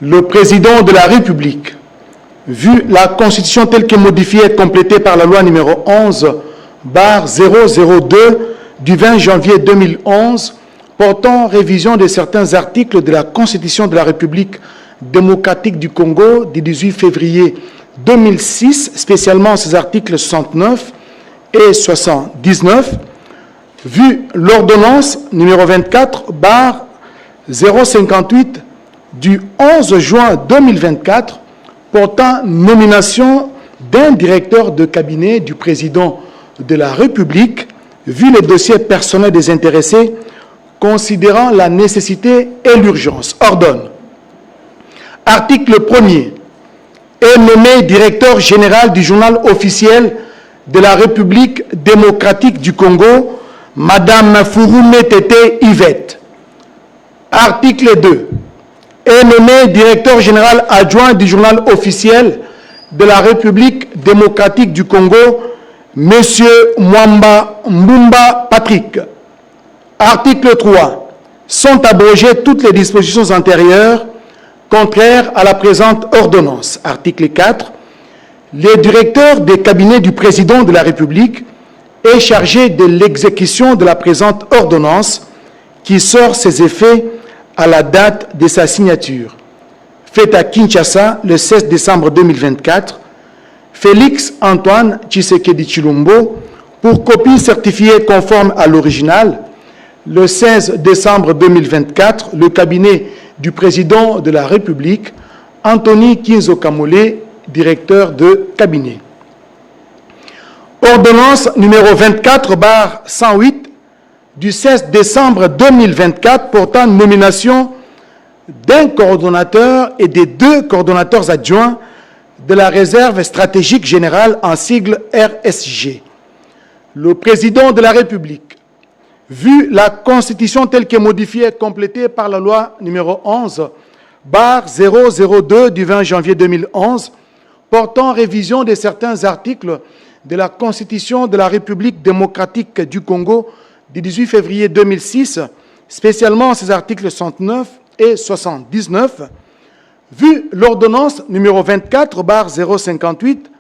Le président de la République, vu la Constitution telle que modifiée et complétée par la loi numéro 11/002 du 20 janvier 2011 portant révision de certains articles de la Constitution de la République démocratique du Congo du 18 février 2006, spécialement ses articles 69 et 79, vu l'ordonnance numéro 24/058 du 11 juin 2024 portant nomination d'un directeur de cabinet du président de la République, vu les dossiers personnels des intéressés, considérant la nécessité et l'urgence, ordonne. Article 1er. Est nommé directeur général du journal officiel de la République démocratique du Congo, Madame Fouroumé Tété Yvette. Article 2. Est nommé directeur général adjoint du journal officiel de la République démocratique du Congo, Monsieur Mwamba Mbumba Patrick. Article 3. Sont abrogées toutes les dispositions antérieures contraires à la présente ordonnance. Article 4. Le directeur des cabinets du président de la République est chargé de l'exécution de la présente ordonnance qui sort ses effets à la date de sa signature. Faite à Kinshasa le 16 décembre 2024, Félix Antoine Tshisekedi Tshilombo, pour copie certifiée conforme à l'original, le 16 décembre 2024, le cabinet du président de la République, Anthony Kinzo Kamole, directeur de cabinet. Ordonnance numéro 24/108 du 16 décembre 2024 portant nomination d'un coordonnateur et des 2 coordonnateurs adjoints de la réserve stratégique générale en sigle RSG. Le président de la République, vu la Constitution telle que modifiée et complétée par la loi numéro 11/002 du 20 janvier 2011 portant révision de certains articles de la Constitution de la République démocratique du Congo du 18 février 2006, spécialement ses articles 69 et 79, vu l'ordonnance numéro 24/058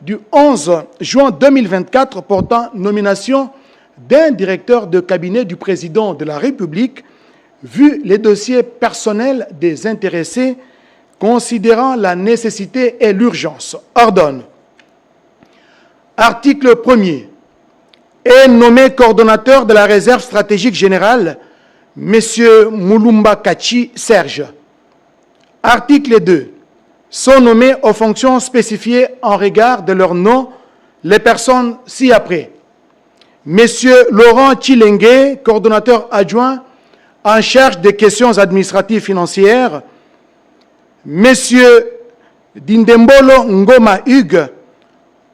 du 11 juin 2024 portant nomination d'un directeur de cabinet du président de la République, vu les dossiers personnels des intéressés, considérant la nécessité et l'urgence, ordonne. Article 1er. Est nommé coordonnateur de la réserve stratégique générale, M. Moulumba Kachi Serge. Article 2. Sont nommés aux fonctions spécifiées en regard de leur nom les personnes ci-après. M. Laurent Tchilengue, coordonnateur adjoint en charge des questions administratives financières. M. Dindembolo Ngoma Hugues,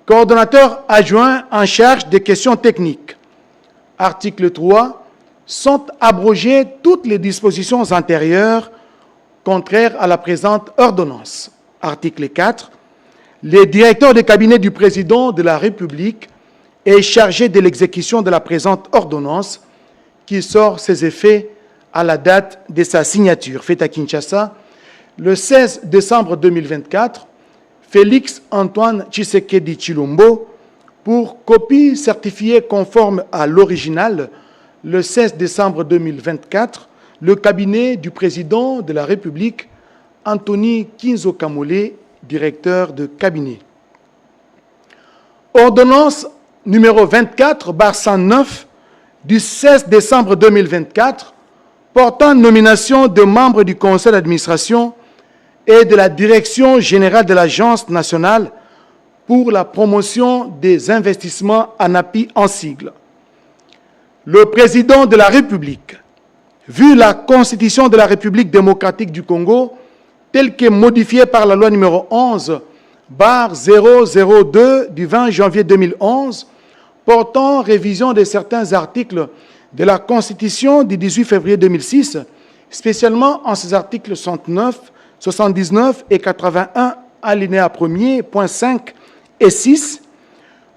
coordonnateur adjoint en charge des questions techniques. Article 3. Sont abrogées toutes les dispositions antérieures contraires à la présente ordonnance. Article 4. Le directeur de cabinet du président de la République est chargé de l'exécution de la présente ordonnance qui sort ses effets à la date de sa signature. Faite à Kinshasa le 16 décembre 2024, Félix Antoine Tshisekedi Tshilombo, pour copie certifiée conforme à l'original, le 16 décembre 2024, le cabinet du président de la République, Anthony Kinzo Kamole, directeur de cabinet. Ordonnance numéro 24/109 du 16 décembre 2024, portant nomination de membres du conseil d'administration et de la direction générale de l'Agence nationale pour la promotion des investissements ANAPI en sigle. Le président de la République, vu la Constitution de la République démocratique du Congo, telle que modifiée par la loi numéro 11/002 du 20 janvier 2011, portant révision de certains articles de la Constitution du 18 février 2006, spécialement en ses articles 69, 79 et 81, alinéa 1er, point 5 et 6,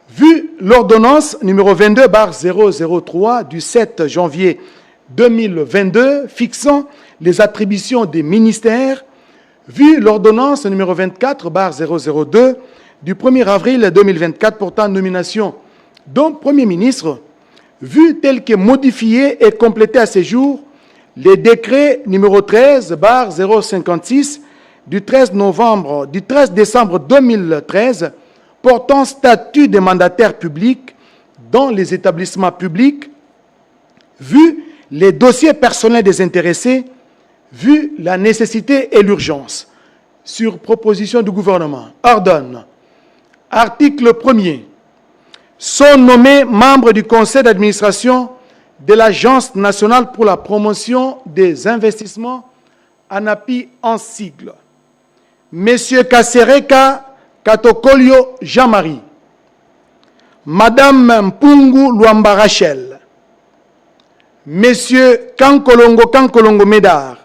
vu l'ordonnance numéro 22/003 du 7 janvier 2022 fixant les attributions des ministères, Vu l'ordonnance numéro 24/002 du 1er avril 2024 portant nomination d'un Premier ministre, vu tel que modifié et complété à ce jour, les décrets numéro 13/056 du 13 décembre 2013 portant statut des mandataires publics dans les établissements publics, vu les dossiers personnels des intéressés, vu la nécessité et l'urgence, sur proposition du gouvernement, ordonne, article 1er, sont nommés membres du conseil d'administration de l'Agence nationale pour la promotion des investissements, ANAPI en sigle. Monsieur Kasereka Katokolio Jean-Marie, Madame Mpungu Luamba Rachel, Monsieur Kankolongo Médard,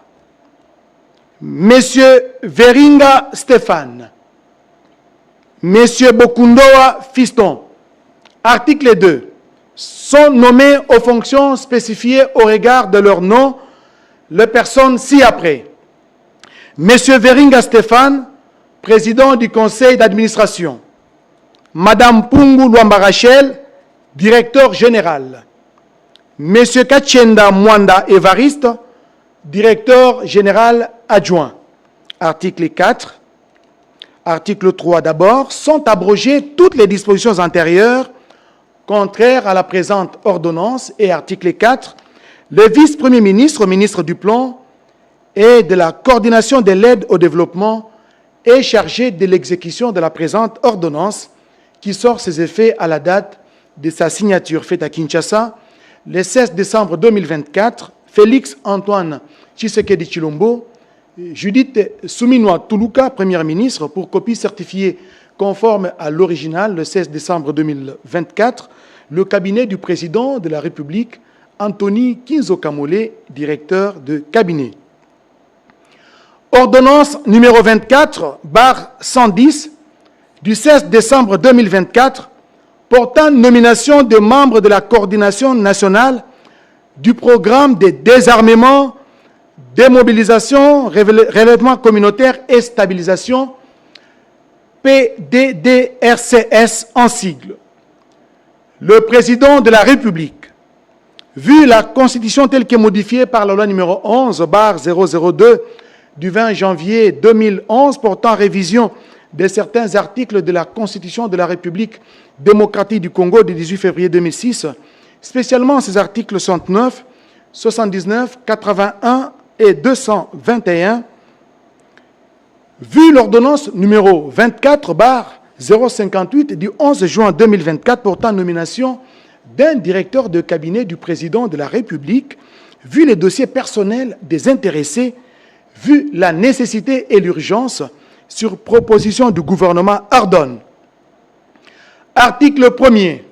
Monsieur Veringa Stéphane, Monsieur Bokundoa Fiston. Article 2. Sont nommés aux fonctions spécifiées au regard de leur nom les personnes ci-après. Monsieur Veringa Stéphane, président du conseil d'administration. Madame Pungu Luamba Rachel, directeur général. Monsieur Kachenda Mwanda Évariste, directeur général adjoint. Article 4. Article 3 d'abord. Sont abrogées toutes les dispositions antérieures contraires à la présente ordonnance. Et article 4. Le vice-premier ministre, ministre du Plan et de la coordination de l'aide au développement est chargé de l'exécution de la présente ordonnance qui sort ses effets à la date de sa signature faite à Kinshasa le 16 décembre 2024. Félix Antoine Tshisekedi Tshilombo, Judith Suminwa Tuluka, première ministre, pour copie certifiée conforme à l'original le 16 décembre 2024, le cabinet du président de la République, Anthony Kinzo Kamole, directeur de cabinet. Ordonnance numéro 24/110 du 16 décembre 2024 portant nomination de membres de la coordination nationale du programme de désarmement, démobilisation, relèvement communautaire et stabilisation, PDDRCS en sigle. Le président de la République, vu la Constitution telle que modifiée par la loi numéro 11/002 du 20 janvier 2011 portant révision de certains articles de la Constitution de la République démocratique du Congo du 18 février 2006, spécialement ces articles 69, 79, 81 et 221, vu l'ordonnance numéro 24/058 du 11 juin 2024 portant nomination d'un directeur de cabinet du président de la République, vu les dossiers personnels des intéressés, vu la nécessité et l'urgence, sur proposition du gouvernement, ordonne. Article 1er.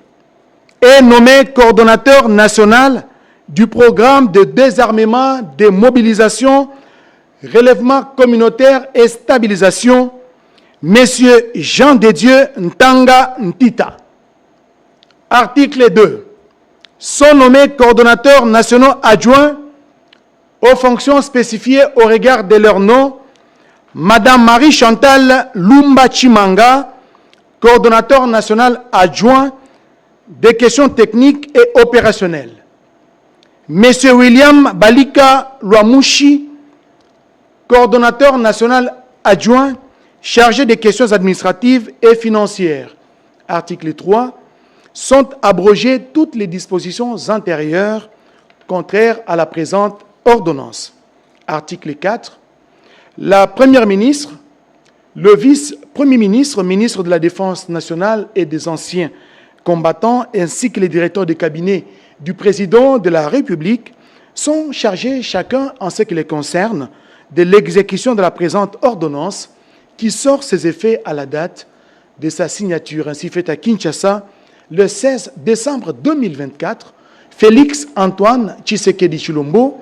Est nommé coordonnateur national du programme de désarmement, démobilisation, relèvement communautaire et stabilisation, Monsieur Jean de Dieu Ntanga Ntita. Article 2. Sont nommés coordonnateurs nationaux adjoints aux fonctions spécifiées au regard de leur nom, Madame Marie-Chantal Lumba Chimanga, coordonnateur national adjoint des questions techniques et opérationnelles. Monsieur William Balika Luamushi, coordonnateur national adjoint chargé des questions administratives et financières. Article 3. Sont abrogées toutes les dispositions antérieures contraires à la présente ordonnance. Article 4. La Première ministre, le vice-premier ministre, ministre de la Défense nationale et des anciens combattants, ainsi que les directeurs de cabinet du président de la République sont chargés, chacun en ce qui les concerne, de l'exécution de la présente ordonnance qui sort ses effets à la date de sa signature, ainsi faite à Kinshasa le 16 décembre 2024. Félix Antoine Tshisekedi Tshilombo,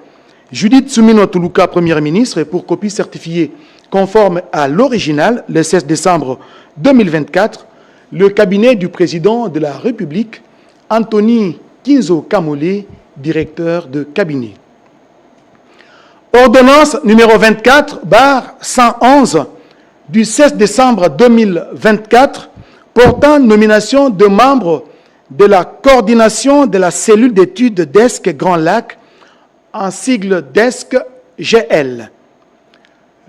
Judith Suminwa Tuluka, première ministre, pour copie certifiée conforme à l'original le 16 décembre 2024, le cabinet du président de la République, Anthony Kinzo Kamole, directeur de cabinet. Ordonnance numéro 24/111 du 16 décembre 2024 portant nomination de membres de la coordination de la cellule d'études DESC Grand Lac, en sigle DESC-GL.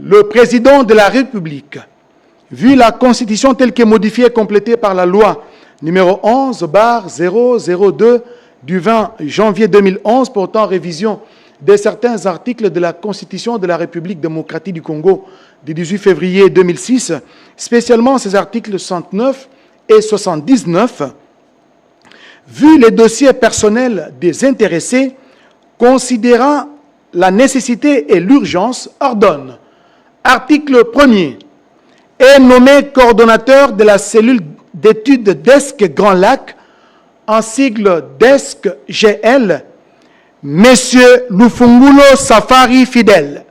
Le président de la République, vu la Constitution telle que modifiée et complétée par la loi numéro 11/002 du 20 janvier 2011 portant révision de certains articles de la Constitution de la République démocratique du Congo du 18 février 2006, spécialement ces articles 69 et 79, vu les dossiers personnels des intéressés, considérant la nécessité et l'urgence, ordonne, article 1er, est nommé coordonnateur de la cellule d'études DESC Grand Lac, en sigle DESC-GL, M. Lufungulo Safari Fidèle.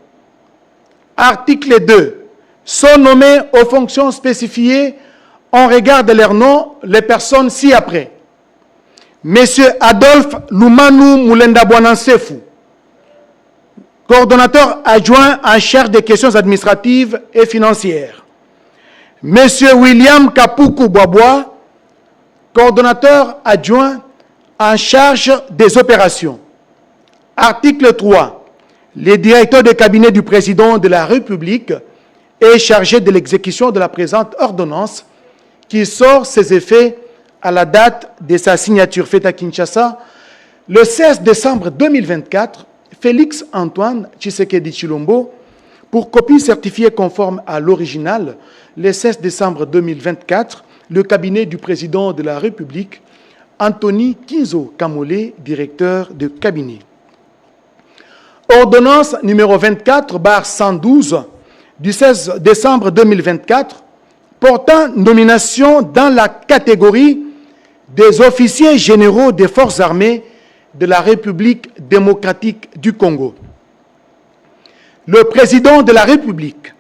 Article 2. Sont nommés aux fonctions spécifiées en regard de leur nom les personnes ci-après. M. Adolphe Lumanu Mulendabouanansefou, coordonnateur adjoint en charge des questions administratives et financières. M. William Kapuku Boaboa, coordonnateur adjoint en charge des opérations. Article 3. Le directeur de cabinet du président de la République est chargé de l'exécution de la présente ordonnance qui sort ses effets à la date de sa signature faite à Kinshasa le 16 décembre 2024, Félix Antoine Tshisekedi Tshilombo, pour copie certifiée conforme à l'original, le 16 décembre 2024, le cabinet du président de la République, Anthony Kinzo Kamole, directeur de cabinet. Ordonnance numéro 24/112 du 16 décembre 2024 portant nomination dans la catégorie des officiers généraux des forces armées de la République démocratique du Congo. Le président de la République,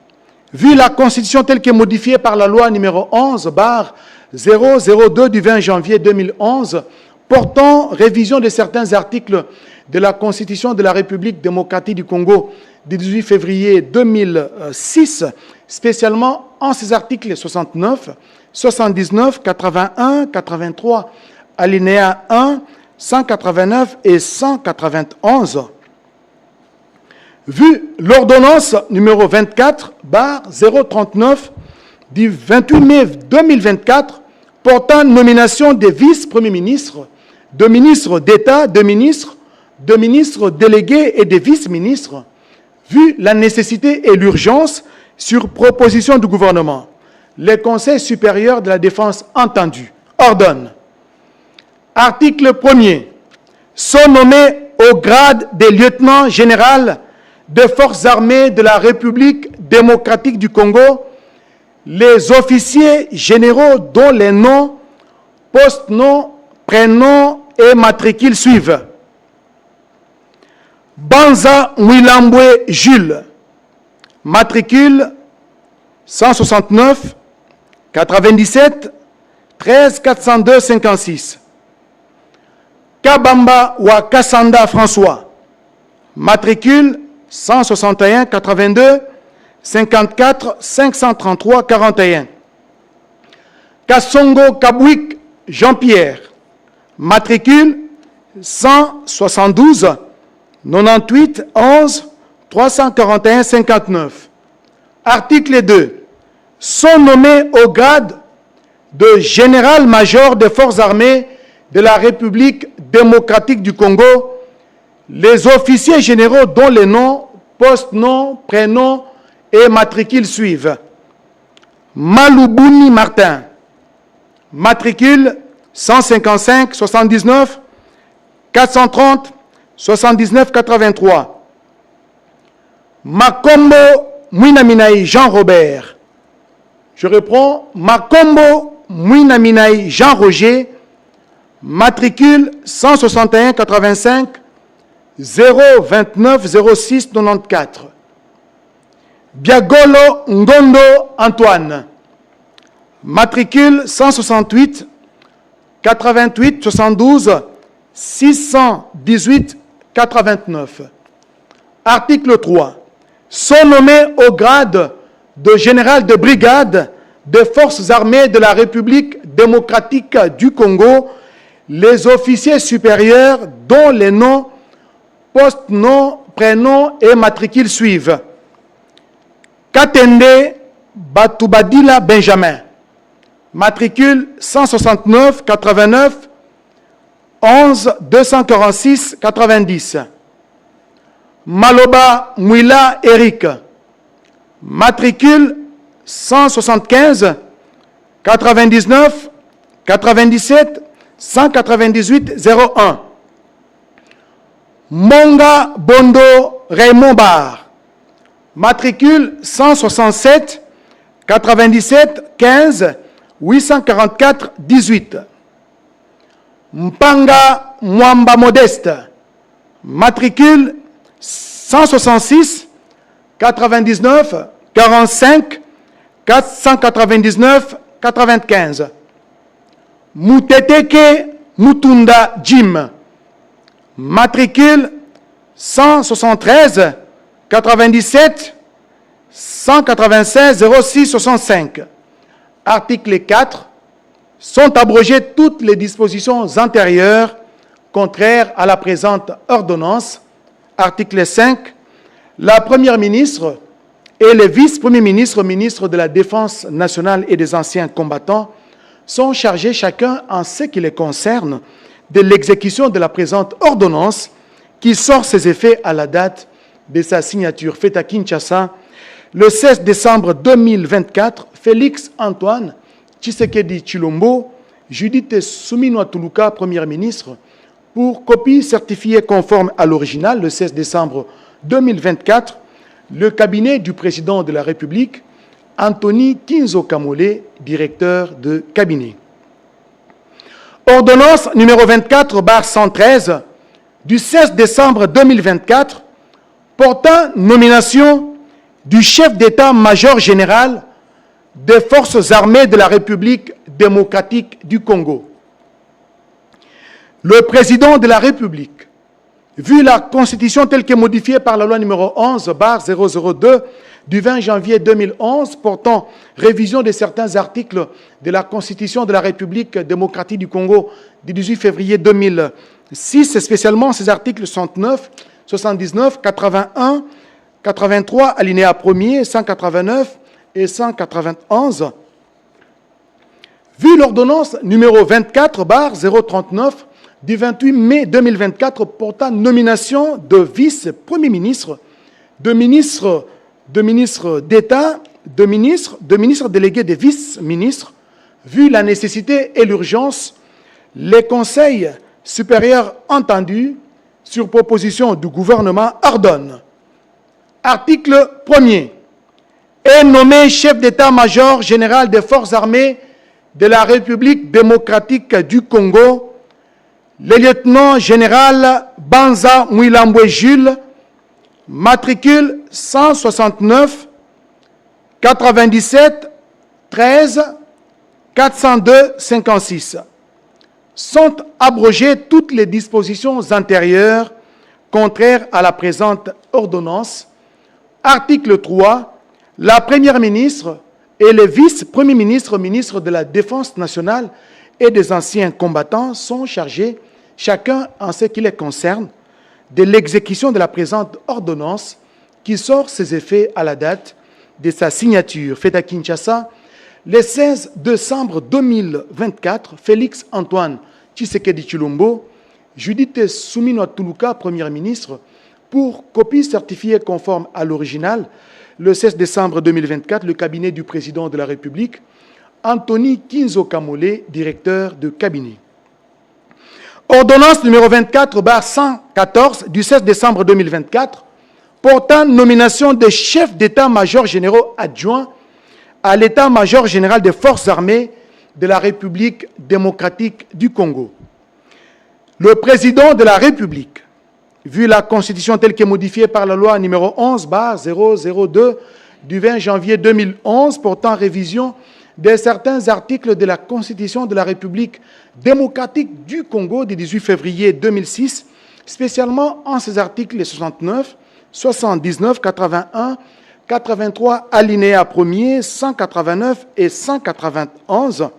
vu la Constitution telle que modifiée par la loi numéro 11/002 du 20 janvier 2011, portant révision de certains articles de la Constitution de la République démocratique du Congo du 18 février 2006, spécialement en ses articles 69, 79, 81, 83, alinéa 1, 189 et 191. Vu l'ordonnance numéro 24/039 du 28 mai 2024 portant nomination des vice-premiers ministres, de ministres d'État, de ministres délégués et des vice-ministres, vu la nécessité et l'urgence sur proposition du gouvernement, le Conseil supérieur de la défense entendu ordonne. Article 1er. Sont nommés au grade des lieutenants généraux des forces armées de la République démocratique du Congo les officiers généraux dont les noms, post-noms, prénoms et matricules suivent. Banza Mwilambwe Jules, matricule 169 97 13 402 56. Kabamba Wakasanda François, matricule 161 82 54 533 41. Kassongo Kabwik Jean-Pierre, matricule 172 98 11 341 59. Article 2. Sont nommés au grade de général-major des forces armées de la République démocratique du Congo les officiers généraux dont les noms, post-noms, prénoms et matricules suivent. Maloubuni Martin, matricule 155 79 430 79 83. Makombo Mouinaminaï Jean-Robert. Je reprends. Makombo Mouinaminaï Jean-Roger, matricule 161 85 029 06 94. Biagolo Ngondo Antoine, matricule 168 88 72 618 89. Article 3. Sont nommés au grade de général de brigade des forces armées de la République démocratique du Congo les officiers supérieurs dont les noms, post-noms, prénoms et matricules suivent. Katende Batubadila Benjamin, matricule 169 89 11 246 90. Maloba Mouila Eric, matricule 175 99 97 198 01. Monga Bondo Raymond Bar, matricule 167 97 15 844 18. Mpanga Mwamba Modeste, matricule 166 99 45 499 95. Muteteke Mutunda Jim, matricule 173 97 196 06 65. Article 4. Sont abrogées toutes les dispositions antérieures contraires à la présente ordonnance. Article 5. La Première ministre et les vice-premiers ministres, ministres de la Défense nationale et des anciens combattants, sont chargés chacun en ce qui les concerne de l'exécution de la présente ordonnance qui sort ses effets à la date de sa signature faite à Kinshasa le 16 décembre 2024. Félix Antoine Tshisekedi Tshilombo, Judith Suminwa Tuluka, Première ministre, pour copie certifiée conforme à l'original le 16 décembre 2024, le cabinet du président de la République, Anthony Kinzo Kamole, directeur de cabinet. Ordonnance numéro 24/113 du 16 décembre 2024 portant nomination du chef d'état-major général des forces armées de la République démocratique du Congo. Le président de la République, vu la Constitution telle que modifiée par la loi numéro 11/002 du 20 janvier 2011 portant révision de certains articles de la Constitution de la République démocratique du Congo du 18 février 2006, spécialement ces articles 69, 79, 81, 83, alinéa 1er, 189 et 191. Vu l'ordonnance numéro 24/039 du 28 mai 2024 portant nomination de vice-premier ministre, de ministre d'État, de ministre délégué des vice-ministres, vu la nécessité et l'urgence, les conseils supérieurs entendus, sur proposition du gouvernement, ordonnent. Article 1er. Est nommé chef d'état-major général des forces armées de la République démocratique du Congo, le lieutenant général Banza Mouilambwe Jules, matricule 169 97 13 402 56. Sont abrogées toutes les dispositions antérieures contraires à la présente ordonnance. Article 3. La Première ministre et les vice-premiers ministres, ministres de la Défense nationale et des anciens combattants sont chargés, chacun en ce qui les concerne, de l'exécution de la présente ordonnance qui sort ses effets à la date de sa signature faite à Kinshasa le 16 décembre 2024. Félix Antoine Tshisekedi Tshilombo, Judith Suminwa Tuluka, Première ministre, pour copie certifiée conforme à l'original le 16 décembre 2024, le cabinet du président de la République, Anthony Kinzo Kamole, directeur de cabinet. Ordonnance numéro 24/114 du 16 décembre 2024 portant nomination des chefs d'état-major généraux adjoints à l'état-major général des forces armées de la République démocratique du Congo. Le président de la République, vu la Constitution telle que modifiée par la loi numéro 11/002 du 20 janvier 2011 portant révision de certains articles de la Constitution de la République démocratique du Congo du 18 février 2006, spécialement en ces articles 69, 79, 81, 83, alinéa 1er, 189 et 191,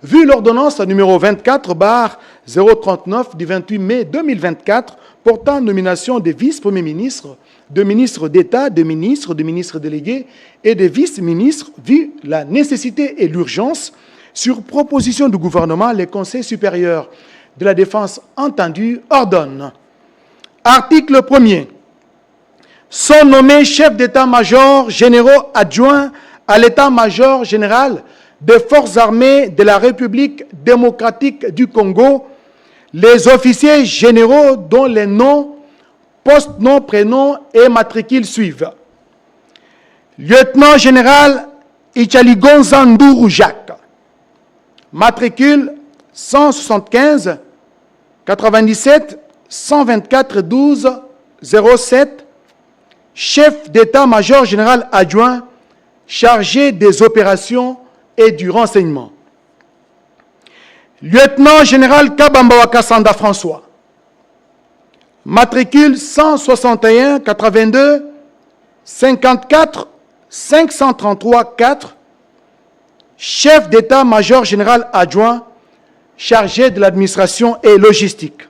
vu l'ordonnance numéro 24/039 du 28 mai 2024 portant nomination des vice-premiers ministres, de ministres d'État, de ministres délégués et de vice-ministres, vu la nécessité et l'urgence, sur proposition du gouvernement, les conseils supérieurs de la défense entendus ordonnent. Article 1er. Sont nommés chefs d'état-major généraux adjoints à l'état-major général des forces armées de la République démocratique du Congo, les officiers généraux dont les noms, postes, noms, prénoms et matricules suivent. Lieutenant général Ichaligonza Ndourou Jacques, matricule 175 97 124 12 07, chef d'état-major général adjoint chargé des opérations et du renseignement. Lieutenant général Kabamba Wakasanda François, matricule 161 82 54 533 4, chef d'état-major général adjoint chargé de l'administration et logistique.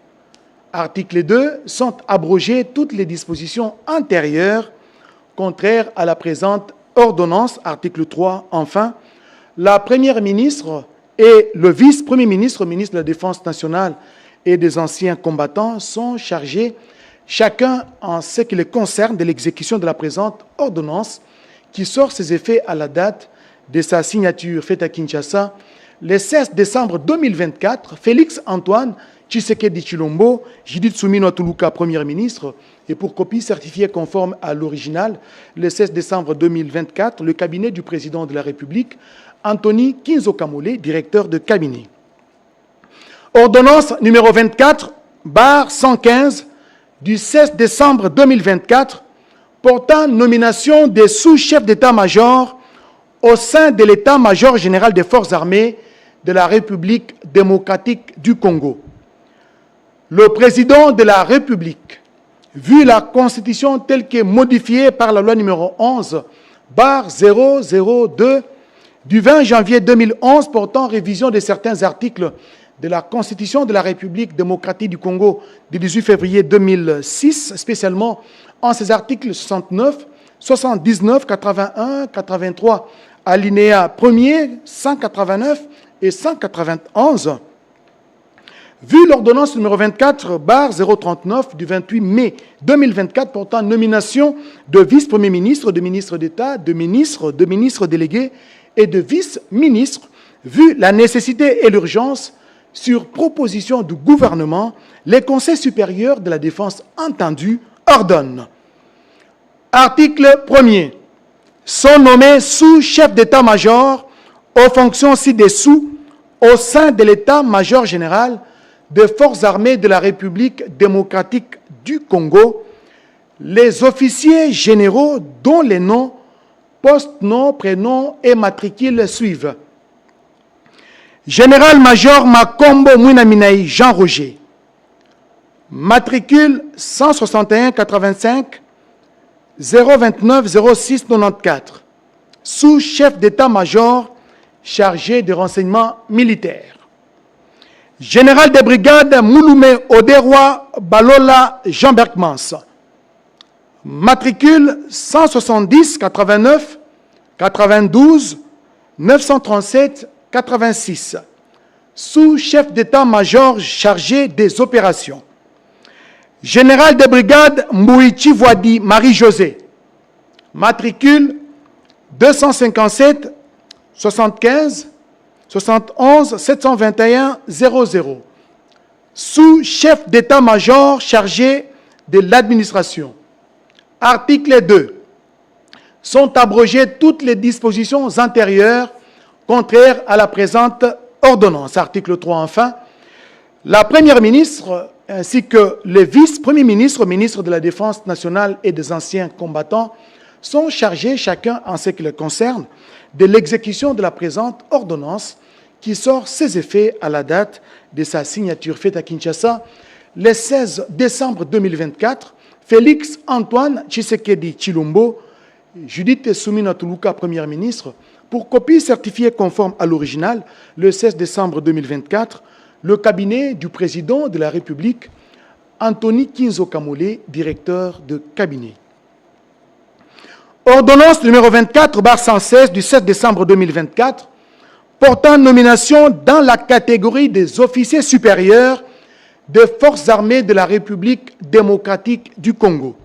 Article 2, sont abrogées toutes les dispositions antérieures contraires à la présente ordonnance. Article 3, enfin, la première ministre et le vice-premier ministre, ministre de la Défense nationale et des anciens combattants, sont chargés, chacun en ce qui les concerne, de l'exécution de la présente ordonnance qui sort ses effets à la date de sa signature faite à Kinshasa le 16 décembre 2024. Félix Antoine Tshisekedi Tshilombo, Judith Suminwa Tuluka, Premier ministre, et pour copie certifiée conforme à l'original, le 16 décembre 2024, le cabinet du président de la République, Anthony Kinzo Kamole, directeur de cabinet. Ordonnance numéro 24/115 du 16 décembre 2024 portant nomination des sous-chefs d'état-major au sein de l'état-major général des forces armées de la République démocratique du Congo. Le président de la République, vu la Constitution telle que modifiée par la loi numéro 11/002 du 20 janvier 2011 portant révision de certains articles de la Constitution de la République démocratique du Congo du 18 février 2006, spécialement en ses articles 69, 79, 81, 83, alinéa 1er, 189 et 191. Vu l'ordonnance numéro 24/039 du 28 mai 2024 portant nomination de vice-premier ministre, de ministre d'État, de ministre délégués et de vice-ministres, vu la nécessité et l'urgence, sur proposition du gouvernement, les conseils supérieurs de la défense entendus ordonnent. Article 1er. Sont nommés sous-chefs d'état-major aux fonctions ci-dessous au sein de l'état-major général des forces armées de la République démocratique du Congo, les officiers généraux dont les noms, postes, noms, prénoms et matricules suivent. Général-major Makombo Mouinaminaï Jean-Roger, matricule 161 85 029 06 94, sous-chef d'état-major chargé des renseignements militaires. Général des brigades Mouloumé Oderwa Balola Jean Berkmans, matricule 170 89 92 937 86, sous-chef d'état-major chargé des opérations. Général des brigades Mbouichi Voadi Marie-Josée, matricule 257 75 71 721 00, sous-chef d'état-major chargé de l'administration. Article 2. Sont abrogées toutes les dispositions antérieures contraires à la présente ordonnance. Article 3, enfin. La Première ministre ainsi que les vice-premiers ministres, ministres de la Défense nationale et des anciens combattants, sont chargés, chacun en ce qui les concerne, de l'exécution de la présente ordonnance qui sort ses effets à la date de sa signature faite à Kinshasa le 16 décembre 2024, Félix Antoine Tshisekedi Tshilombo, Judith Suminwa Tuluka, Première ministre, pour copie certifiée conforme à l'original, le 16 décembre 2024, le cabinet du président de la République, Anthony Kinzo Kamole, directeur de cabinet. Ordonnance numéro 24/116 du 7 décembre 2024, portant nomination dans la catégorie des officiers supérieurs des forces armées de la République démocratique du Congo.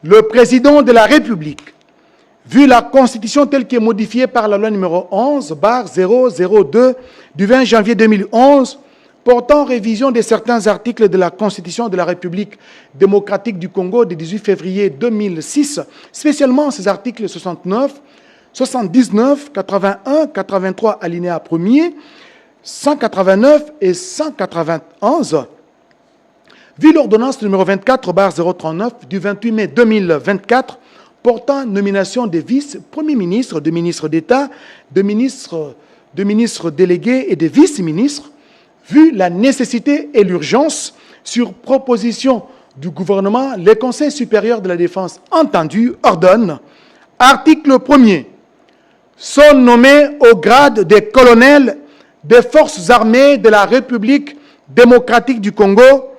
Le président de la République, vu la Constitution telle qu'elle est modifiée par la loi numéro 11/002 du 20 janvier 2011, portant révision de certains articles de la Constitution de la République démocratique du Congo du 18 février 2006, spécialement ces articles 69, 79, 81, 83 alinéa 1er, 189 et 191, vu l'ordonnance numéro 24/039 du 28 mai 2024 portant nomination des vice-premiers ministres, de ministres d'État, de ministres délégués et de vice-ministres, vu la nécessité et l'urgence, sur proposition du gouvernement, les conseils supérieurs de la défense entendus ordonnent, article 1er, sont nommés au grade des colonels des forces armées de la République démocratique du Congo,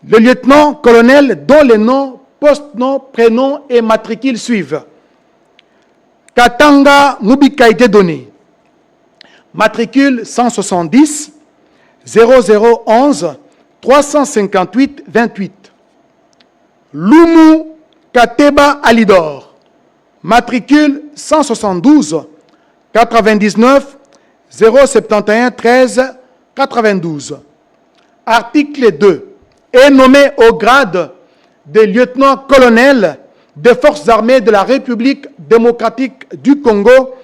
le lieutenant-colonel dont les noms, post-noms, prénoms et matricules suivent. Katanga Mubika a été donné. Matricule 170 0011 358 28. Lumu Kateba Alidor. Matricule 172 99 071 13 92. Article 2. Est nommé au grade de lieutenant-colonel des forces armées de la République démocratique du Congo,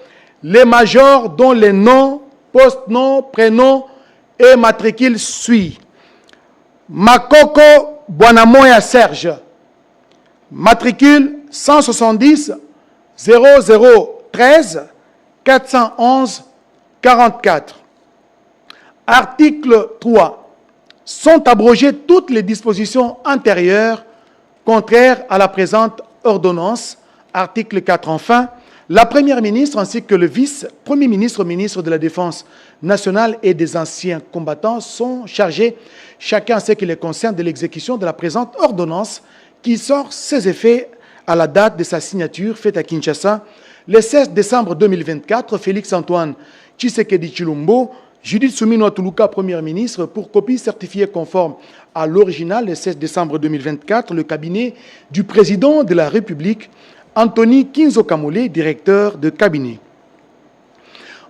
les majors dont les noms, post-noms, prénoms et matricules suivent. Makoko Bwanamoya Serge, matricule 170 0013 411 44. Article 3. Sont abrogées toutes les dispositions antérieures contraires à la présente ordonnance. Article 4. Enfin, la Première ministre ainsi que le vice-premier ministre, ministre de la Défense nationale et des anciens combattants sont chargés, chacun ce qui les concerne, de l'exécution de la présente ordonnance qui sort ses effets à la date de sa signature faite à Kinshasa, le 16 décembre 2024, Félix Antoine Tshisekedi Tshilombo, Judith Suminwa Tuluka, Première ministre, pour copie certifiée conforme à l'original, le 16 décembre 2024, le cabinet du président de la République, Anthony Kinzo Kamole, directeur de cabinet.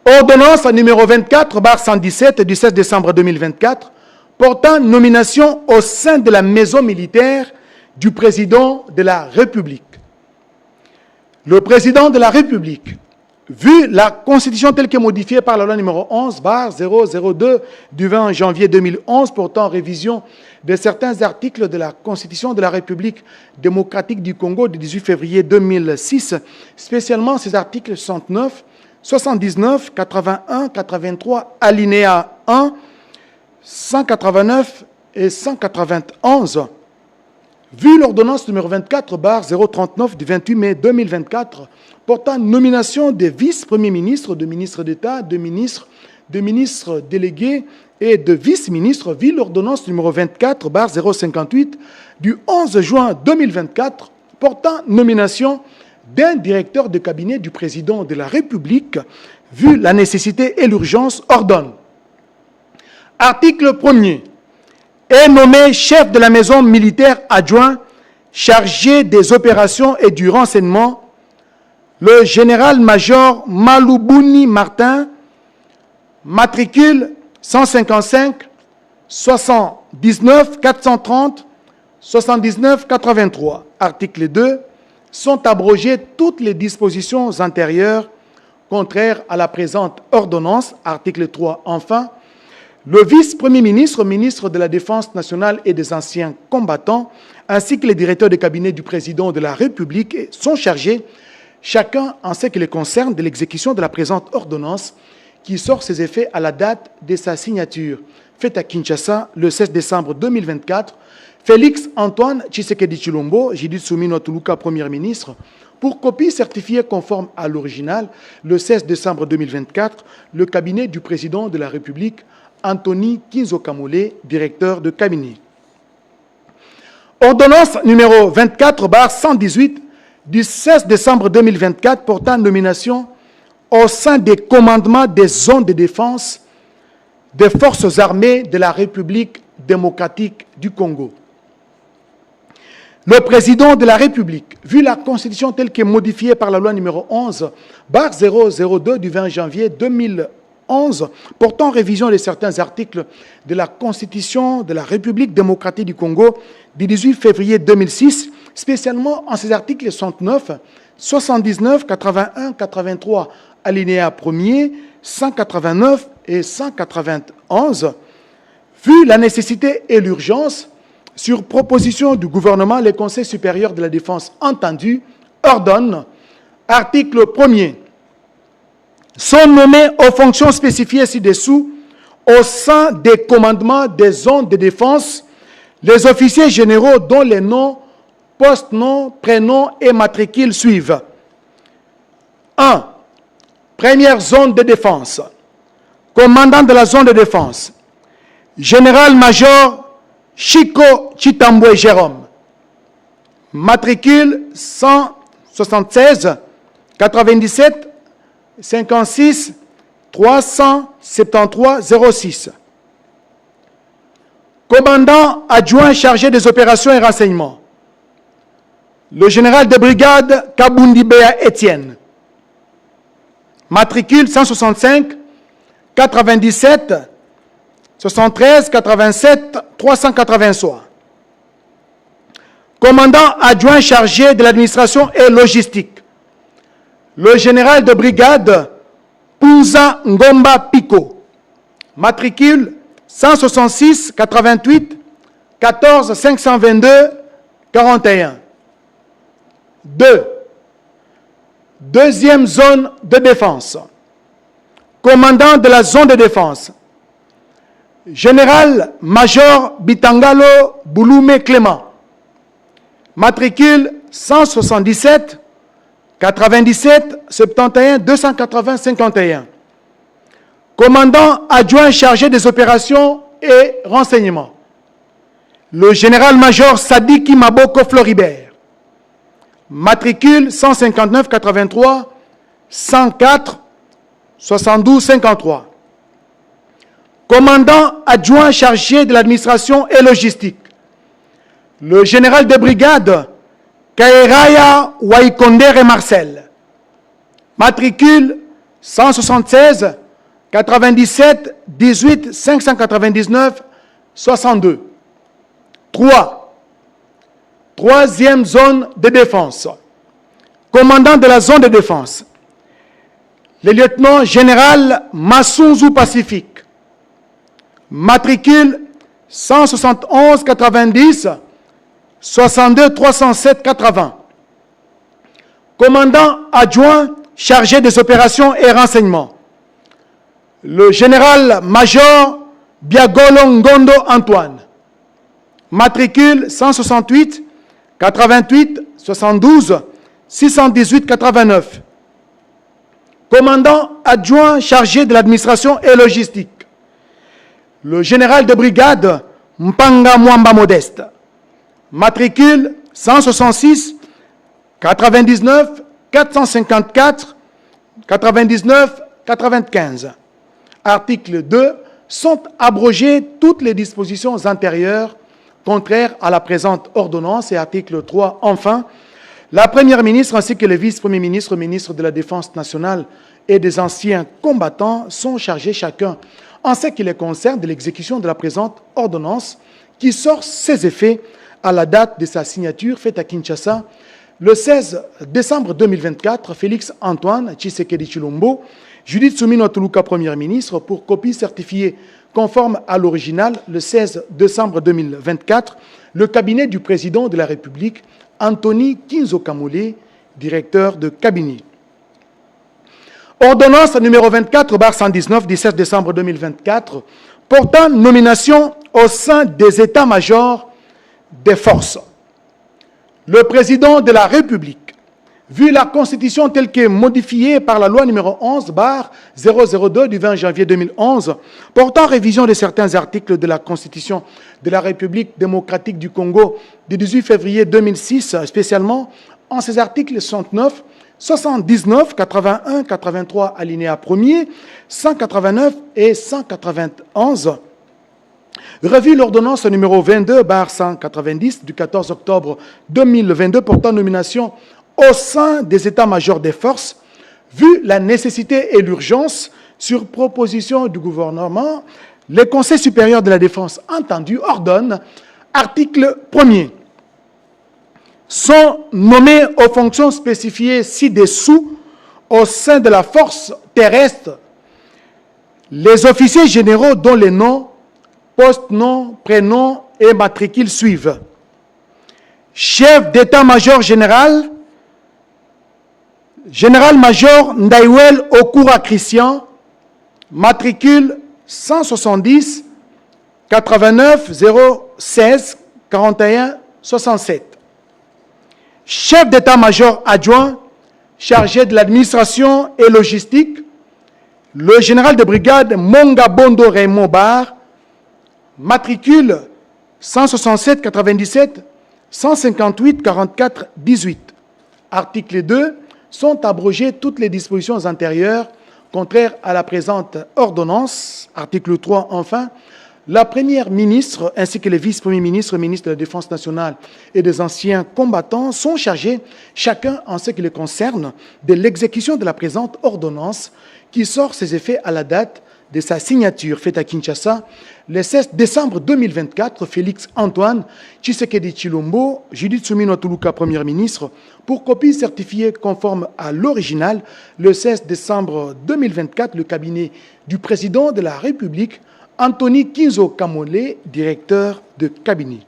Ordonnance numéro 24/117 du 16 décembre 2024, portant nomination au sein de la maison militaire du président de la République. Le président de la République, vu la Constitution telle qu'elle est modifiée par la loi numéro 11/002 du 20 janvier 2011 portant révision de certains articles de la Constitution de la République démocratique du Congo du 18 février 2006, spécialement ces articles 69, 79, 81, 83, alinéa 1, 189 et 191, vu l'ordonnance numéro 24/039 du 28 mai 2024 portant nomination des vice-premiers ministres, de ministres d'État, de ministres délégués et de vice-ministres, vu l'ordonnance numéro 24/058 du 11 juin 2024 portant nomination d'un directeur de cabinet du président de la République, vu la nécessité et l'urgence, ordonne. Article 1er. Est nommé chef de la maison militaire adjoint chargé des opérations et du renseignement le général-major Malubuni Martin, matricule 155 79 430 79 83. Article 2. Sont abrogées toutes les dispositions antérieures contraires à la présente ordonnance. Article 3. Enfin, le vice-premier ministre, ministre de la Défense nationale et des anciens combattants, ainsi que les directeurs de cabinet du président de la République sont chargés, chacun en ce qui les concerne, de l'exécution de la présente ordonnance qui sort ses effets à la date de sa signature, faite à Kinshasa le 16 décembre 2024. Félix Antoine Tshisekedi Tshilombo, Judith Suminwa Tuluka, Premier ministre, pour copie certifiée conforme à l'original, le 16 décembre 2024, le cabinet du président de la République, Anthony Kinzo Kamole, directeur de cabinet. Ordonnance numéro 24/118 du 16 décembre 2024 portant nomination au sein des commandements des zones de défense des forces armées de la République démocratique du Congo. Le président de la République, vu la Constitution telle qu'elle est modifiée par la loi numéro 11/002 du 20 janvier 2011, portant révision de certains articles de la Constitution de la République démocratique du Congo du 18 février 2006, spécialement en ses articles 69, 79, 81, 83, alinéa 1er, 189 et 191, vu la nécessité et l'urgence, sur proposition du gouvernement, le Conseil supérieur de la défense entendu ordonne, article 1er, sont nommés aux fonctions spécifiées ci-dessous au sein des commandements des zones de défense les officiers généraux dont les noms, post-noms, prénoms et matricules suivent. 1. Première zone de défense. Commandant de la zone de défense. Général-major Chico Chitambwe Jérôme. Matricule 176 97 56 373 06. Commandant adjoint chargé des opérations et renseignements. Le général de brigade Kabundibea Étienne. Matricule 165 97 73 87 383. Commandant adjoint chargé de l'administration et logistique. Le général de brigade Pouza Ngomba Pico. Matricule 166 88 14 522 41. 2. Deuxième zone de défense. Commandant de la zone de défense. Général-major Bitangalo Bouloumé Clément. Matricule 177 97 71 280 51. Commandant adjoint chargé des opérations et renseignements. Le général-major Sadiki Maboko Floribert. Matricule 159 83 104 72 53. Commandant adjoint chargé de l'administration et logistique. Le général de brigade Kairaya Waikondere Marcel. Matricule 176 97 18 599 62. 3. Troisième zone de défense. Commandant de la zone de défense. Le lieutenant général Massunzu Pacifique. Matricule 171 90 62 307 80. Commandant adjoint chargé des opérations et renseignements. Le général-major Biagolo Ngondo Antoine. Matricule 168 88 72 618 89. Commandant adjoint chargé de l'administration et logistique. Le général de brigade Mpanga Mwamba Modeste. Matricule 166 99 454 99 95. Article 2. Sont abrogées toutes les dispositions antérieures contraires à la présente ordonnance. Et article 3. Enfin, la Première ministre ainsi que le vice-premier ministre, ministre de la Défense nationale et des anciens combattants sont chargés chacun en ce qui les concerne de l'exécution de la présente ordonnance qui sort ses effets à la date de sa signature faite à Kinshasa le 16 décembre 2024. Félix Antoine Tshisekedi Tshilombo, Judith Suminwa Tuluka, Premier ministre, pour copie certifiée conforme à l'original le 16 décembre 2024, le cabinet du président de la République, Anthony Kinzo Kamole, directeur de cabinet. Ordonnance numéro 24/119 du 16 décembre 2024 portant nomination au sein des états-majors des forces. Le président de la République, vu la Constitution telle que modifiée par la loi numéro 11/002 du 20 janvier 2011, portant révision de certains articles de la Constitution de la République démocratique du Congo du 18 février 2006, spécialement en ses articles 69, 79, 81, 83, alinéa 1er, 189 et 191, revu l'ordonnance numéro 22/190 du 14 octobre 2022 portant nomination au sein des états-majors des forces, vu la nécessité et l'urgence, sur proposition du gouvernement, le Conseil supérieur de la défense entendu ordonne, article 1er, sont nommés aux fonctions spécifiées ci-dessous au sein de la force terrestre les officiers généraux dont les noms, post-noms, prénoms et matricules suivent. Chef d'état-major général, général-major Ndaïwel Okura Christian, matricule 170 89 016 41 67. Chef d'état-major adjoint, chargé de l'administration et logistique, le général de brigade Monga Bondo Raymond Bar, matricule 167 97 158 44 18. Article 2. Sont abrogées toutes les dispositions antérieures contraires à la présente ordonnance. Article 3. Enfin, la première ministre ainsi que les vice-premiers ministres, ministres de la Défense nationale et des anciens combattants sont chargés, chacun en ce qui les concerne, de l'exécution de la présente ordonnance qui sort ses effets à la date de sa signature faite à Kinshasa le 16 décembre 2024, Félix Antoine Tshisekedi Tshilombo, Judith Suminwa Tuluka, Premier ministre, pour copie certifiée conforme à l'original, le 16 décembre 2024, le cabinet du président de la République, Anthony Kinzo Kamole, directeur de cabinet.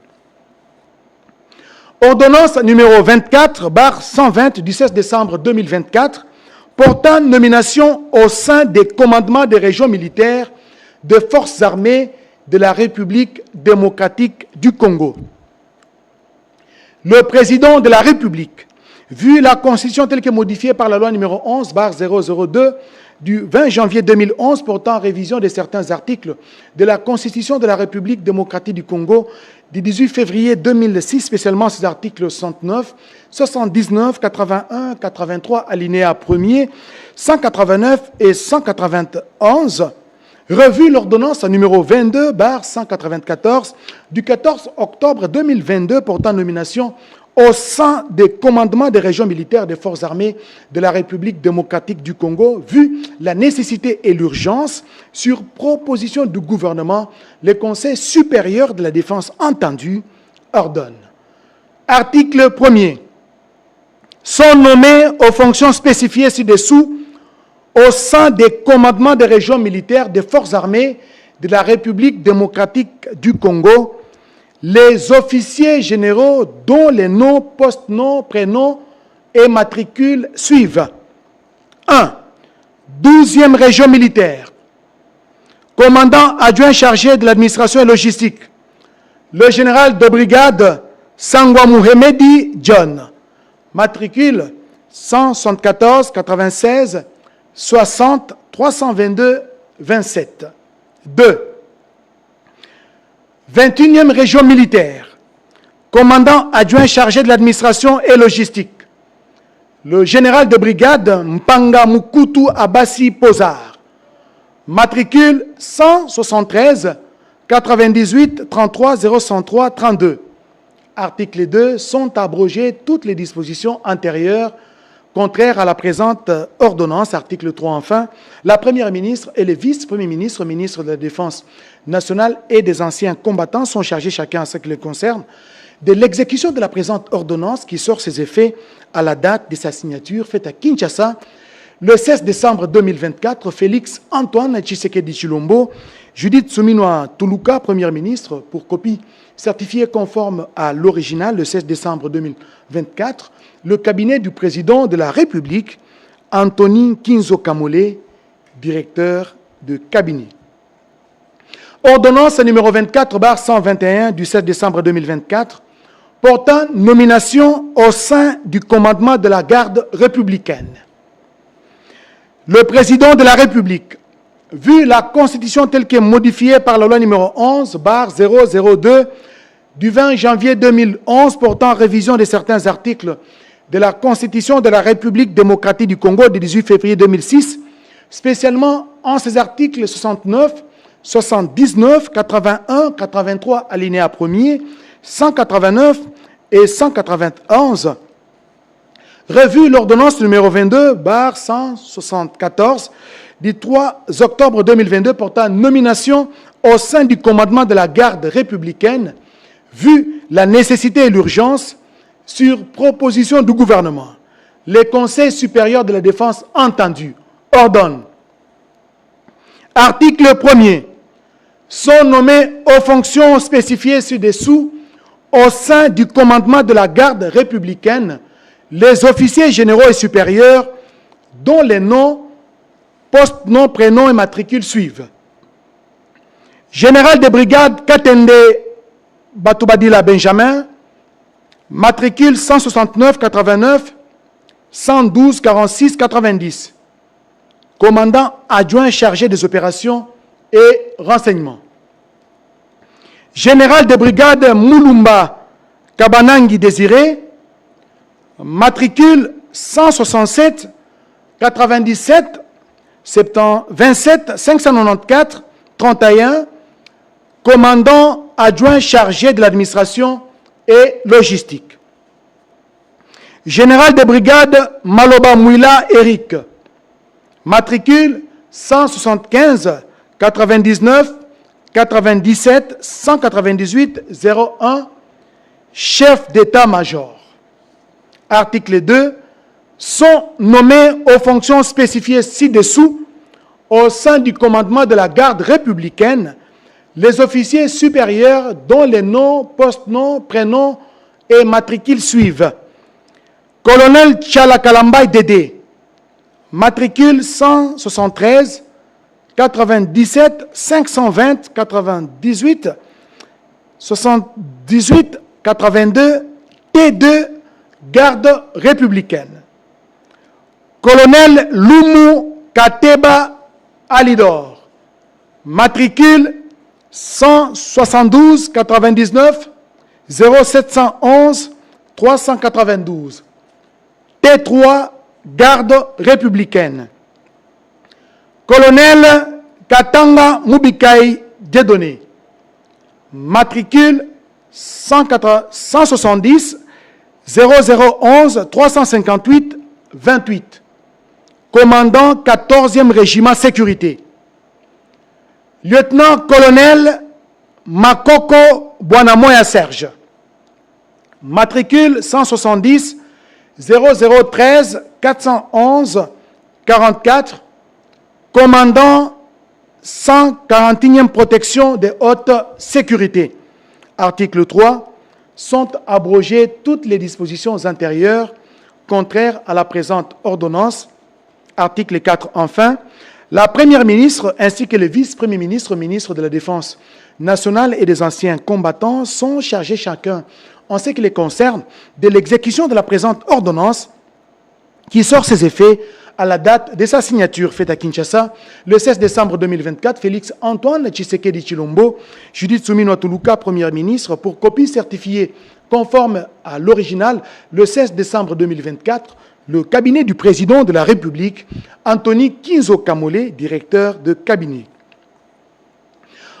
Ordonnance numéro 24/120 du 16 décembre 2024, portant nomination au sein des commandements des régions militaires des forces armées de la République démocratique du Congo. Le président de la République, vu la Constitution telle que modifiée par la loi numéro 11/002 du 20 janvier 2011 portant révision de certains articles de la Constitution de la République démocratique du Congo du 18 février 2006, spécialement ces articles 69, 79, 81, 83, alinéa 1er, 189 et 191, revu l'ordonnance numéro 22/194 du 14 octobre 2022 portant nomination au sein des commandements des régions militaires des forces armées de la République démocratique du Congo, vu la nécessité et l'urgence, sur proposition du gouvernement, le Conseil supérieur de la défense entendu ordonne. Article 1er. Sont nommés aux fonctions spécifiées ci-dessous au sein des commandements des régions militaires des forces armées de la République démocratique du Congo, les officiers généraux dont les noms, post-noms, prénoms et matricules suivent. 1. 12e région militaire. Commandant adjoint chargé de l'administration et logistique, le général de brigade Sangwa Mohamedi John, matricule 174 96 60 322 27. 2. 21e région militaire, commandant adjoint chargé de l'administration et logistique, le général de brigade Mpanga Mukutu Abassi Pozar, matricule 173 98 33 003 32. Article 2. Sont abrogées toutes les dispositions antérieures contraires à la présente ordonnance. Article 3. Enfin, la première ministre et les vice-premiers ministres, ministres de la Défense nationale et des anciens combattants sont chargés, chacun en ce qui les concerne, de l'exécution de la présente ordonnance qui sort ses effets à la date de sa signature faite à Kinshasa le 16 décembre 2024. Félix Antoine Tshisekedi Tshilombo, Judith Suminwa Tuluka, Premier ministre, pour copie certifiée conforme à l'original le 16 décembre 2024, le cabinet du président de la République, Anthony Kinzo Kamole, directeur de cabinet. Ordonnance numéro 24/121 du 7 décembre 2024 portant nomination au sein du commandement de la garde républicaine. Le président de la République, vu la Constitution telle qu'elle est modifiée par la loi numéro 11/002 du 20 janvier 2011 portant révision de certains articles de la Constitution de la République démocratique du Congo du 18 février 2006, spécialement en ces articles 69, 79, 81, 83, alinéa 1er, 189 et 191, revu l'ordonnance numéro 22/174 du 3 octobre 2022 portant nomination au sein du commandement de la garde républicaine, vu la nécessité et l'urgence, sur proposition du gouvernement, les conseils supérieurs de la défense entendus ordonnent. Article 1er. Sont nommés aux fonctions spécifiées ci-dessous au sein du commandement de la garde républicaine les officiers généraux et supérieurs dont les noms, postes, noms, prénoms et matricules suivent. Général de brigade Katende Batoubadila Benjamin, matricule 169 89 112 46 90. Commandant adjoint chargé des opérations et renseignements. Général de brigade Moulumba Kabanangi Désiré, matricule 167 97 27 594 31, commandant adjoint chargé de l'administration et logistique. Général de brigade Maloba Mouila Eric, matricule 175 99 97 198 01, chef d'état-major. Article 2. Sont nommés aux fonctions spécifiées ci-dessous au sein du commandement de la garde républicaine les officiers supérieurs dont les noms, post-noms, prénoms et matricules suivent. Colonel Tchalakalambay Dédé, matricule 173 97 520 98 78 82 T2 garde républicaine. Colonel Lumu Kateba Alidor, matricule 172 99 0711 392 T3 garde républicaine. Colonel Katanga Mubikai Dieudonné, matricule 170 0011 358 28, commandant 14e régiment sécurité. Lieutenant-colonel Makoko Bwanamoya Serge, matricule 170 0013 411 44, commandant 141e protection de haute sécurité. Article 3. Sont abrogées toutes les dispositions antérieures contraires à la présente ordonnance. Article 4. Enfin, la Première ministre ainsi que le vice-premier ministre, ministre de la Défense nationale et des anciens combattants sont chargés chacun, en ce qui les concerne, de l'exécution de la présente ordonnance qui sort ses effets à la date de sa signature faite à Kinshasa le 16 décembre 2024. Félix Antoine Tshisekedi Tshilombo, Judith Suminwa Tuluka, Premier ministre, pour copie certifiée conforme à l'original le 16 décembre 2024, le cabinet du président de la République, Anthony Kinzo Kamole, directeur de cabinet.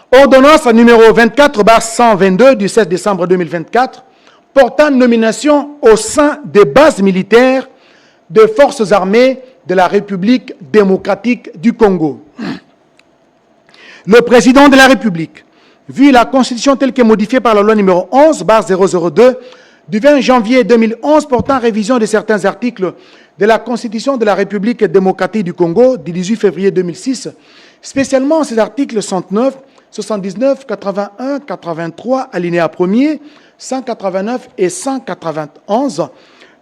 Ordonnance numéro 24/122 du 16 décembre 2024, portant nomination au sein des bases militaires des forces armées de la République démocratique du Congo. Le président de la République, vu la Constitution telle qu'est modifiée par la loi numéro 11/002 du 20 janvier 2011 portant révision de certains articles de la Constitution de la République démocratique du Congo du 18 février 2006, spécialement ces articles 69, 79, 81, 83, alinéa 1er, 189 et 191,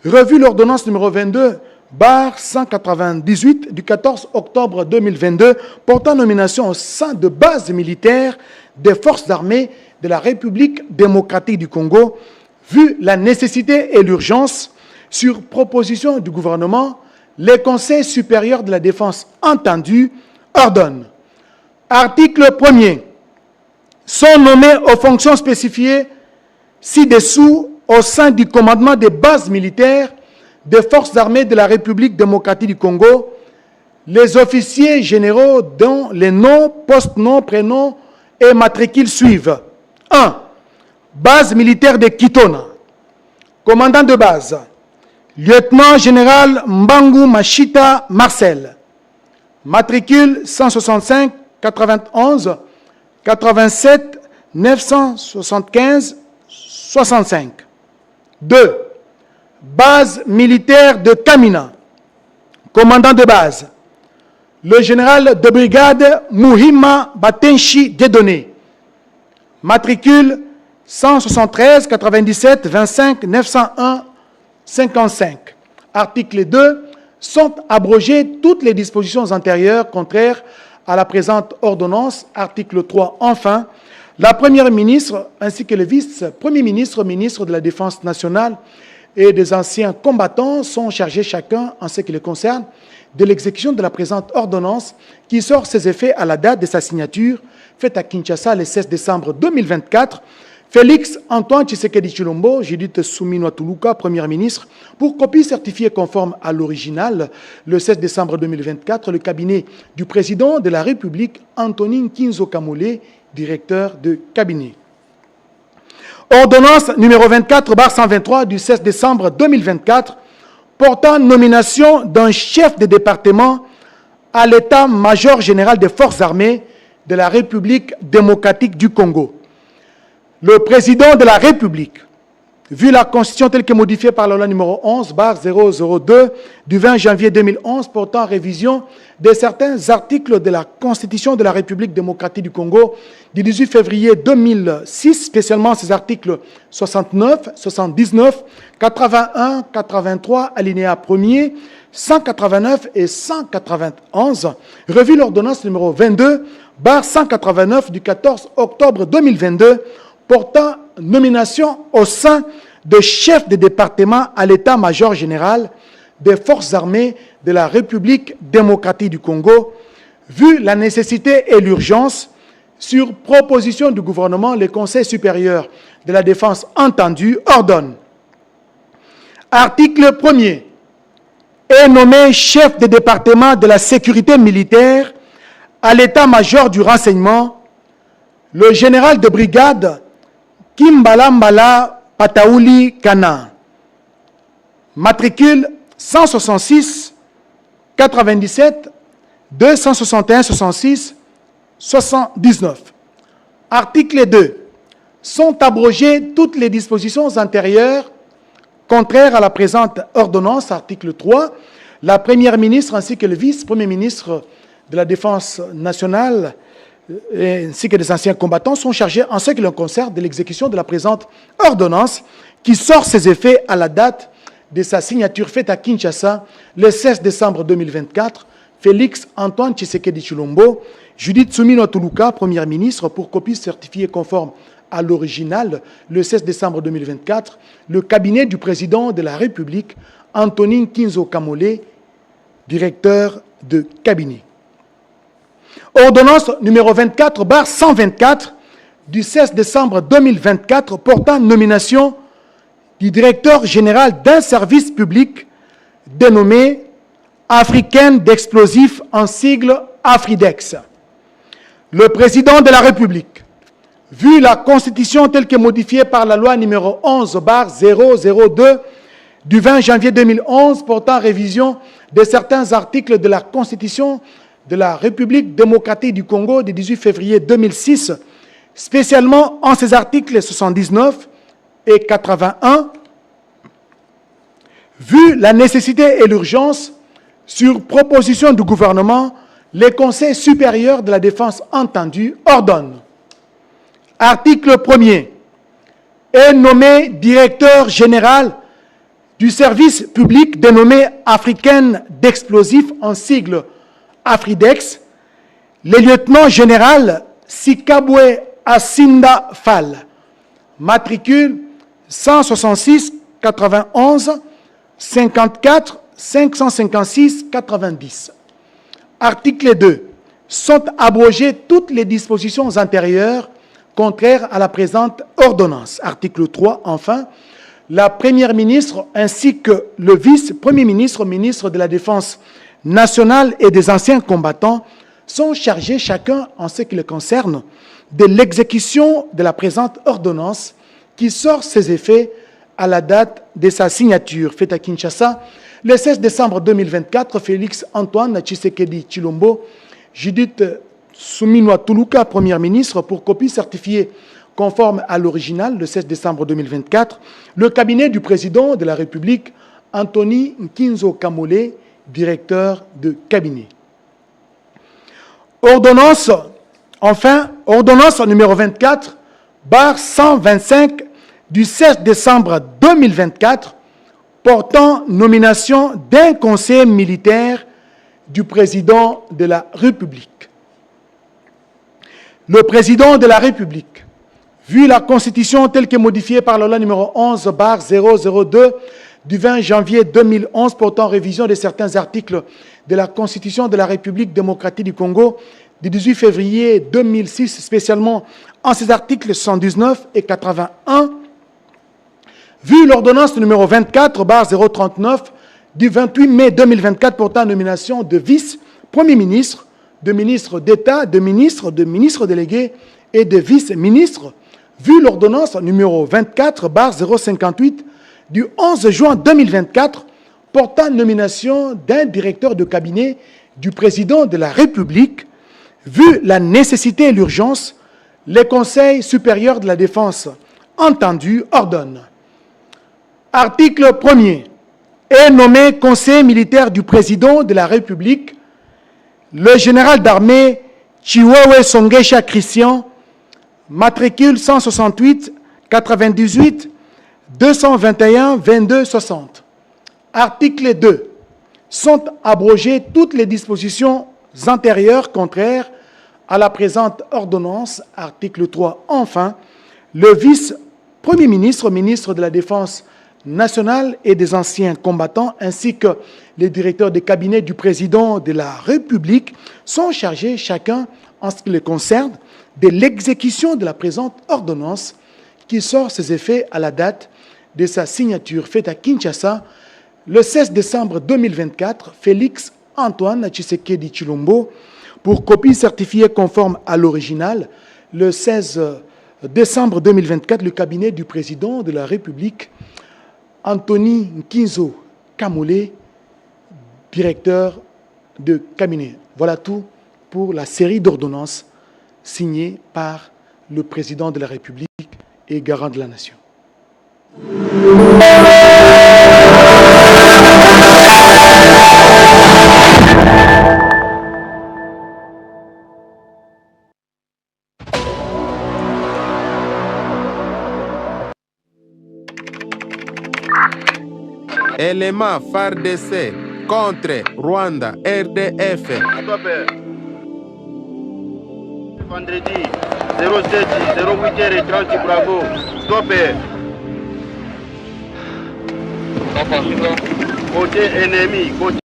revu l'ordonnance numéro 22/198 du 14 octobre 2022 portant nomination au sein de bases militaires des forces armées de la République démocratique du Congo, Vu la nécessité et l'urgence, sur proposition du gouvernement, les conseils supérieurs de la défense entendus ordonnent. Article 1er. Sont nommés aux fonctions spécifiées ci-dessous au sein du commandement des bases militaires des forces armées de la République démocratique du Congo les officiers généraux dont les noms, post-noms, prénoms et matricules suivent. 1. Base militaire de Kitona. Commandant de base, lieutenant général Mbangu Machita Marcel. Matricule 165 91 87 975 65. 2. Base militaire de Kamina. Commandant de base, le général de brigade Muhima Batenshi Dedone. Matricule 173 97 25 901 55. Article 2. Sont abrogées toutes les dispositions antérieures contraires à la présente ordonnance. Article 3. Enfin, la Première ministre ainsi que le vice-premier ministre, ministre de la Défense nationale et des anciens combattants sont chargés chacun, en ce qui les concerne, de l'exécution de la présente ordonnance qui sort ses effets à la date de sa signature, faite à Kinshasa le 16 décembre 2024. Félix Antoine Tshisekedi Tshilombo, Judith Suminwa Tuluka, Premier ministre, pour copie certifiée conforme à l'original, le 16 décembre 2024, le cabinet du président de la République, Antonin Kinzo Kamole, directeur de cabinet. Ordonnance numéro 24/123 du 16 décembre 2024, portant nomination d'un chef de département à l'état-major général des forces armées de la République démocratique du Congo. Le président de la République, vu la Constitution telle que modifiée par la loi numéro 11/002 du 20 janvier 2011 portant révision de certains articles de la Constitution de la République démocratique du Congo du 18 février 2006, spécialement ces articles 69, 79, 81, 83, alinéa 1er, 189 et 191, revu l'ordonnance numéro 22/189 du 14 octobre 2022, portant nomination au sein de chef de département à l'état-major général des forces armées de la République démocratique du Congo. Vu la nécessité et l'urgence, sur proposition du gouvernement, le Conseil supérieur de la défense entendu ordonne. Article 1er. Est nommé chef de département de la sécurité militaire à l'état-major du renseignement le général de brigade Kimbala Mbala Pataouli Kana. Matricule 166 97 261 66 79. Article 2. Sont abrogées toutes les dispositions antérieures contraires à la présente ordonnance. Article 3. La Première ministre ainsi que le vice-premier ministre de la Défense nationale ainsi que des anciens combattants sont chargés en ce qui leur concerne de l'exécution de la présente ordonnance qui sort ses effets à la date de sa signature faite à Kinshasa le 16 décembre 2024. Félix Antoine Tshisekedi Tshilombo, Judith Suminwa Tuluka, Première ministre, pour copie certifiée conforme à l'original le 16 décembre 2024, le cabinet du président de la République, Antonin Kinzo Kamole, directeur de cabinet. Ordonnance numéro 24/124 du 16 décembre 2024 portant nomination du directeur général d'un service public dénommé Africaine d'explosifs en sigle Afridex. Le président de la République, vu la Constitution telle que modifiée par la loi numéro 11/002 du 20 janvier 2011 portant révision de certains articles de la Constitution de la République démocratique du Congo du 18 février 2006, spécialement en ses articles 79 et 81, vu la nécessité et l'urgence, sur proposition du gouvernement, les conseils supérieurs de la défense entendus ordonnent. Article 1er. Est nommé directeur général du service public dénommé Africaine d'explosifs en sigle Afridex, le lieutenant général Sikabwe Asinda Fall, matricule 166 91 54 556 90. Article 2. Sont abrogées toutes les dispositions antérieures contraires à la présente ordonnance. Article 3. Enfin, la Première ministre ainsi que le vice-premier ministre, ministre de la Défense nationale et des anciens combattants sont chargés chacun en ce qui les concerne de l'exécution de la présente ordonnance qui sort ses effets à la date de sa signature. Faite à Kinshasa, le 16 décembre 2024, Félix Antoine Tshisekedi Tshilombo, Judith Suminwa Tuluka, Première ministre, pour copie certifiée conforme à l'original, le 16 décembre 2024, le cabinet du président de la République, Anthony Nkinzo Kamole, directeur de cabinet. Ordonnance, enfin, ordonnance numéro 24, barre 125 du 16 décembre 2024, portant nomination d'un conseiller militaire du président de la République. Le président de la République, vu la Constitution telle que modifiée par la loi numéro 11/002 du 20 janvier 2011 portant révision de certains articles de la Constitution de la République démocratique du Congo du 18 février 2006, spécialement en ses articles 119 et 81, vu l'ordonnance numéro 24/039 du 28 mai 2024 portant nomination de vice-premier ministre, de ministre d'État, de ministre délégué et de vice-ministre, vu l'ordonnance numéro 24/058 du 11 juin 2024 portant nomination d'un directeur de cabinet du président de la République, vu la nécessité et l'urgence, le Conseil supérieur de la défense entendu ordonne. Article 1er. Est nommé conseiller militaire du président de la République le général d'armée Chiwewe Songesha Christian, matricule 168 98 221 22 60. Article 2. Sont abrogées toutes les dispositions antérieures contraires à la présente ordonnance. Article 3. Enfin, le vice-premier ministre, ministre de la Défense nationale et des anciens combattants, ainsi que les directeurs de cabinet du président de la République sont chargés chacun en ce qui les concerne de l'exécution de la présente ordonnance qui sort ses effets à la date de sa signature faite à Kinshasa le 16 décembre 2024, Félix Antoine Tshisekedi Tshilombo, pour copie certifiée conforme à l'original, le 16 décembre 2024, le cabinet du président de la République, Anthony Nkinzo Kamole, directeur de cabinet. Voilà tout pour la série d'ordonnances signées par le président de la République et garant de la nation. Élément FARDC contre Rwanda, RDF. Vendredi 07 08h30 Bravo. Stopper. Côté ennemi, côté